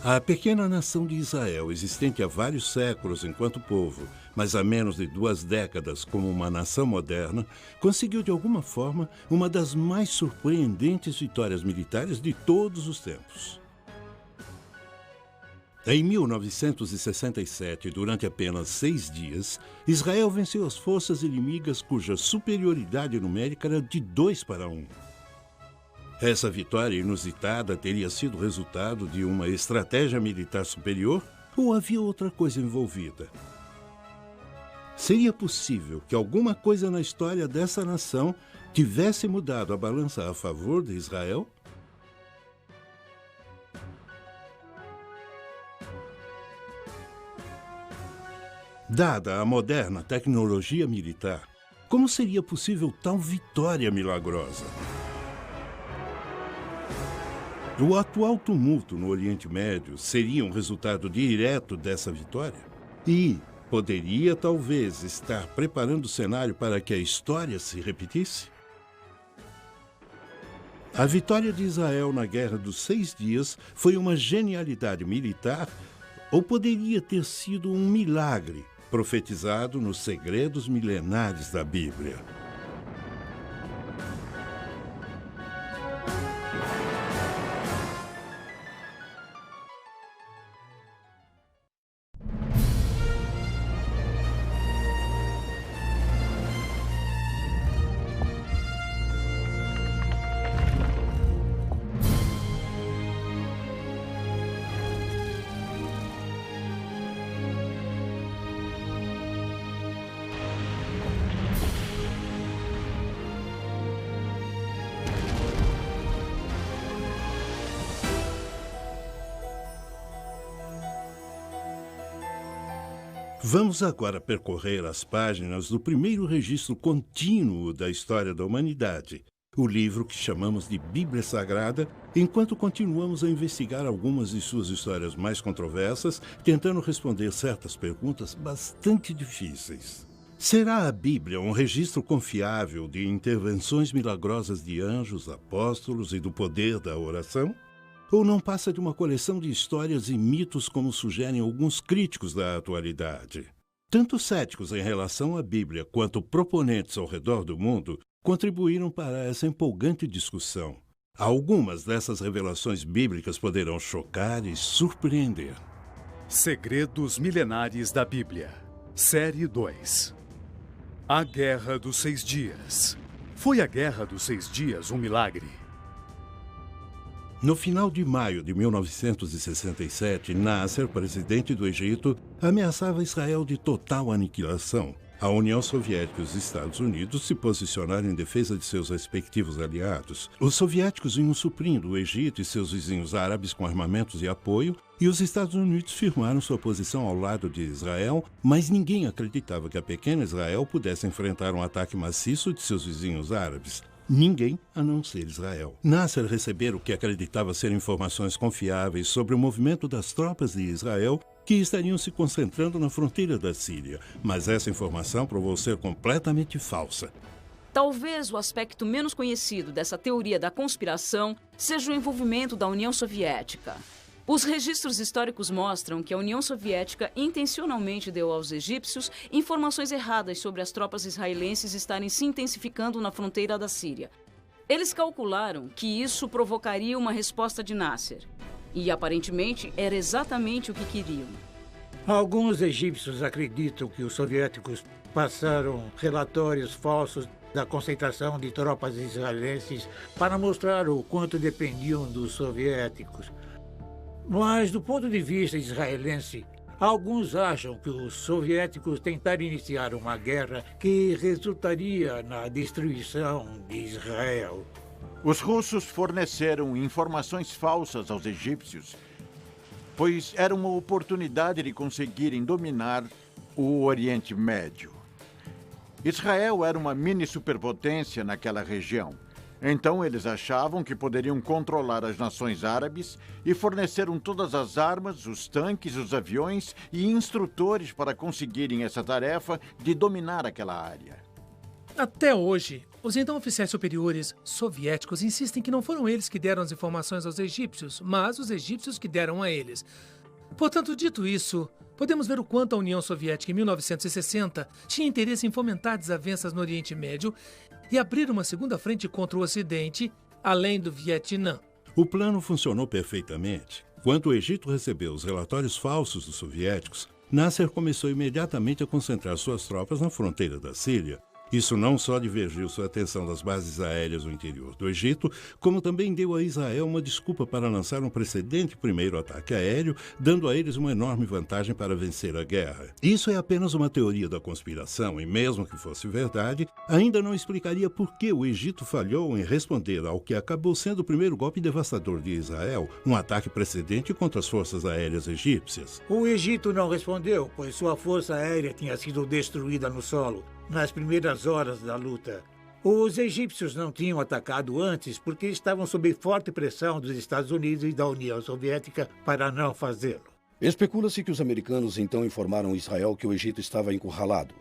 A pequena nação de Israel, existente há vários séculos enquanto povo, mas há menos de 2 décadas como uma nação moderna, conseguiu de alguma forma uma das mais surpreendentes vitórias militares de todos os tempos. Em 1967, durante apenas 6 dias, Israel venceu as forças inimigas cuja superioridade numérica era de 2-1. Essa vitória inusitada teria sido resultado de uma estratégia militar superior ou havia outra coisa envolvida? Seria possível que alguma coisa na história dessa nação tivesse mudado a balança a favor de Israel? Dada a moderna tecnologia militar, como seria possível tal vitória milagrosa? O atual tumulto no Oriente Médio seria um resultado direto dessa vitória? E poderia, talvez, estar preparando o cenário para que a história se repetisse? A vitória de Israel na Guerra dos 6 Dias foi uma genialidade militar ou poderia ter sido um milagre profetizado nos segredos milenares da Bíblia? Vamos agora percorrer as páginas do primeiro registro contínuo da história da humanidade, o livro que chamamos de Bíblia Sagrada, enquanto continuamos a investigar algumas de suas histórias mais controversas, tentando responder certas perguntas bastante difíceis. Será a Bíblia um registro confiável de intervenções milagrosas de anjos, apóstolos e do poder da oração? Ou não passa de uma coleção de histórias e mitos como sugerem alguns críticos da atualidade? Tanto céticos em relação à Bíblia quanto proponentes ao redor do mundo contribuíram para essa empolgante discussão. Algumas dessas revelações bíblicas poderão chocar e surpreender. Segredos Milenares da Bíblia, Série 2. A Guerra dos 6 Dias. Foi a Guerra dos 6 Dias um milagre? No final de maio de 1967, Nasser, presidente do Egito, ameaçava Israel de total aniquilação. A União Soviética e os Estados Unidos se posicionaram em defesa de seus respectivos aliados. Os soviéticos vinham suprindo o Egito e seus vizinhos árabes com armamentos e apoio, e os Estados Unidos firmaram sua posição ao lado de Israel, mas ninguém acreditava que a pequena Israel pudesse enfrentar um ataque maciço de seus vizinhos árabes. Ninguém a não ser Israel. Nasser recebera o que acreditava ser informações confiáveis sobre o movimento das tropas de Israel que estariam se concentrando na fronteira da Síria, mas essa informação provou ser completamente falsa. Talvez o aspecto menos conhecido dessa teoria da conspiração seja o envolvimento da União Soviética. Os registros históricos mostram que a União Soviética intencionalmente deu aos egípcios informações erradas sobre as tropas israelenses estarem se intensificando na fronteira da Síria. Eles calcularam que isso provocaria uma resposta de Nasser. E, aparentemente, era exatamente o que queriam. Alguns egípcios acreditam que os soviéticos passaram relatórios falsos da concentração de tropas israelenses para mostrar o quanto dependiam dos soviéticos. Mas, do ponto de vista israelense, alguns acham que os soviéticos tentaram iniciar uma guerra que resultaria na destruição de Israel. Os russos forneceram informações falsas aos egípcios, pois era uma oportunidade de conseguirem dominar o Oriente Médio. Israel era uma mini-superpotência naquela região. Então eles achavam que poderiam controlar as nações árabes e forneceram todas as armas, os tanques, os aviões e instrutores para conseguirem essa tarefa de dominar aquela área. Até hoje, os então oficiais superiores soviéticos insistem que não foram eles que deram as informações aos egípcios, mas os egípcios que deram a eles. Portanto, dito isso, podemos ver o quanto a União Soviética, em 1960, tinha interesse em fomentar desavenças no Oriente Médio e abrir uma segunda frente contra o Ocidente, além do Vietnã. O plano funcionou perfeitamente. Quando o Egito recebeu os relatórios falsos dos soviéticos, Nasser começou imediatamente a concentrar suas tropas na fronteira da Síria. Isso não só divergiu sua atenção das bases aéreas no interior do Egito, como também deu a Israel uma desculpa para lançar um precedente primeiro ataque aéreo, dando a eles uma enorme vantagem para vencer a guerra. Isso é apenas uma teoria da conspiração e, mesmo que fosse verdade, ainda não explicaria por que o Egito falhou em responder ao que acabou sendo o primeiro golpe devastador de Israel, um ataque precedente contra as forças aéreas egípcias. O Egito não respondeu, pois sua força aérea tinha sido destruída no solo nas primeiras horas da luta. Os egípcios não tinham atacado antes porque estavam sob forte pressão dos Estados Unidos e da União Soviética para não fazê-lo. Especula-se que os americanos então informaram Israel que o Egito estava encurralado.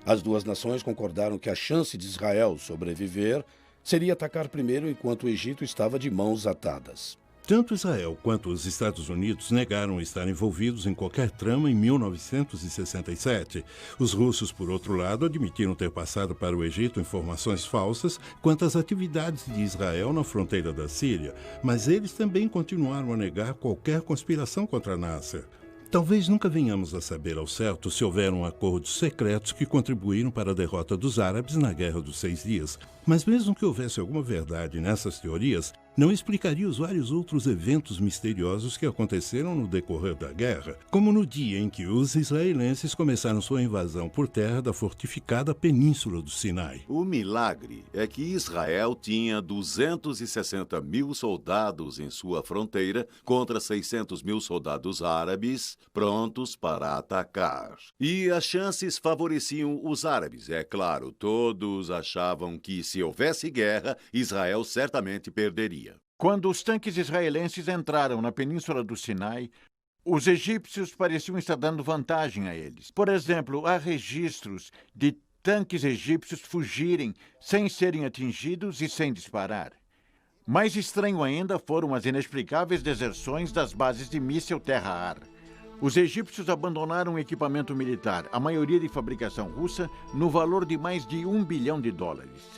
As duas nações concordaram que a chance de Israel sobreviver seria atacar primeiro enquanto o Egito estava de mãos atadas. Tanto Israel quanto os Estados Unidos negaram estar envolvidos em qualquer trama em 1967. Os russos, por outro lado, admitiram ter passado para o Egito informações falsas quanto às atividades de Israel na fronteira da Síria, mas eles também continuaram a negar qualquer conspiração contra Nasser. Talvez nunca venhamos a saber ao certo se houveram acordos secretos que contribuíram para a derrota dos árabes na Guerra dos 6 Dias, mas mesmo que houvesse alguma verdade nessas teorias, não explicaria os vários outros eventos misteriosos que aconteceram no decorrer da guerra, como no dia em que os israelenses começaram sua invasão por terra da fortificada Península do Sinai. O milagre é que Israel tinha 260 mil soldados em sua fronteira contra 600 mil soldados árabes prontos para atacar. E as chances favoreciam os árabes, é claro. Todos achavam que se houvesse guerra, Israel certamente perderia. Quando os tanques israelenses entraram na Península do Sinai, os egípcios pareciam estar dando vantagem a eles. Por exemplo, há registros de tanques egípcios fugirem sem serem atingidos e sem disparar. Mais estranho ainda foram as inexplicáveis deserções das bases de míssil terra-ar. Os egípcios abandonaram o equipamento militar, a maioria de fabricação russa, no valor de mais de $1 bilhão.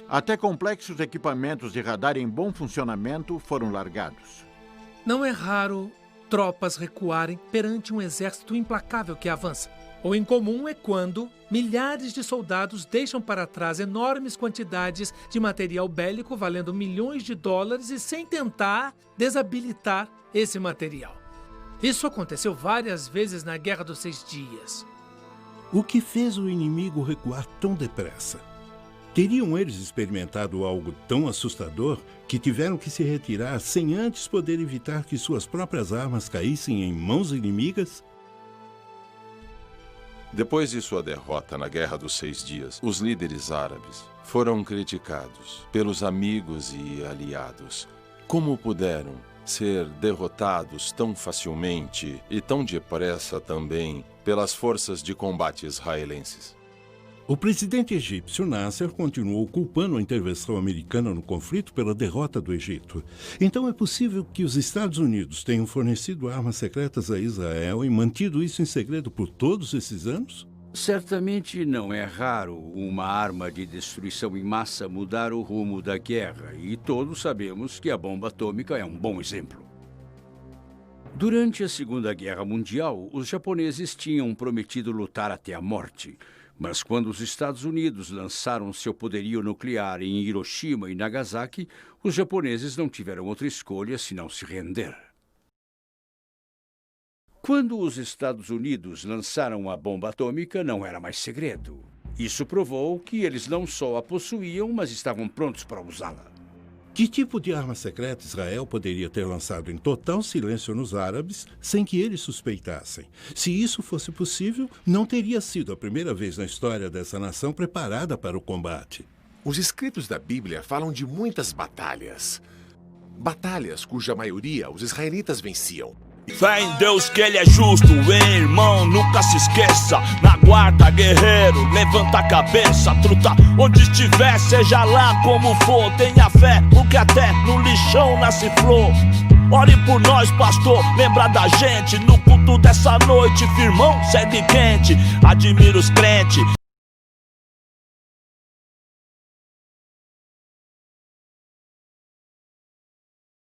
Até complexos equipamentos de radar em bom funcionamento foram largados. Não é raro tropas recuarem perante um exército implacável que avança. O incomum é quando milhares de soldados deixam para trás enormes quantidades de material bélico valendo milhões de dólares e sem tentar desabilitar esse material. Isso aconteceu várias vezes na Guerra dos 6 Dias. O que fez o inimigo recuar tão depressa? Teriam eles experimentado algo tão assustador que tiveram que se retirar sem antes poder evitar que suas próprias armas caíssem em mãos inimigas? Depois de sua derrota na Guerra dos 6 Dias, os líderes árabes foram criticados pelos amigos e aliados. Como puderam ser derrotados tão facilmente e tão depressa também pelas forças de combate israelenses? O presidente egípcio Nasser continuou culpando a intervenção americana no conflito pela derrota do Egito. Então é possível que os Estados Unidos tenham fornecido armas secretas a Israel e mantido isso em segredo por todos esses anos? Certamente não é raro uma arma de destruição em massa mudar o rumo da guerra, e todos sabemos que a bomba atômica é um bom exemplo. Durante a Segunda Guerra Mundial, os japoneses tinham prometido lutar até a morte, mas quando os Estados Unidos lançaram seu poderio nuclear em Hiroshima e Nagasaki, os japoneses não tiveram outra escolha senão se render. Quando os Estados Unidos lançaram a bomba atômica, não era mais segredo. Isso provou que eles não só a possuíam, mas estavam prontos para usá-la. Que tipo de arma secreta Israel poderia ter lançado em total silêncio nos árabes, sem que eles suspeitassem? Se isso fosse possível, não teria sido a primeira vez na história dessa nação preparada para o combate. Os escritos da Bíblia falam de muitas batalhas. Batalhas cuja maioria os israelitas venciam. Fé em Deus que Ele é justo, hein, irmão, nunca se esqueça. Na guarda, guerreiro, levanta a cabeça. Truta, onde estiver, seja lá como for, tenha fé, porque até no lixão nasce flor. Ore por nós, pastor, lembra da gente. No culto dessa noite, firmão, segue quente. Admira os crentes.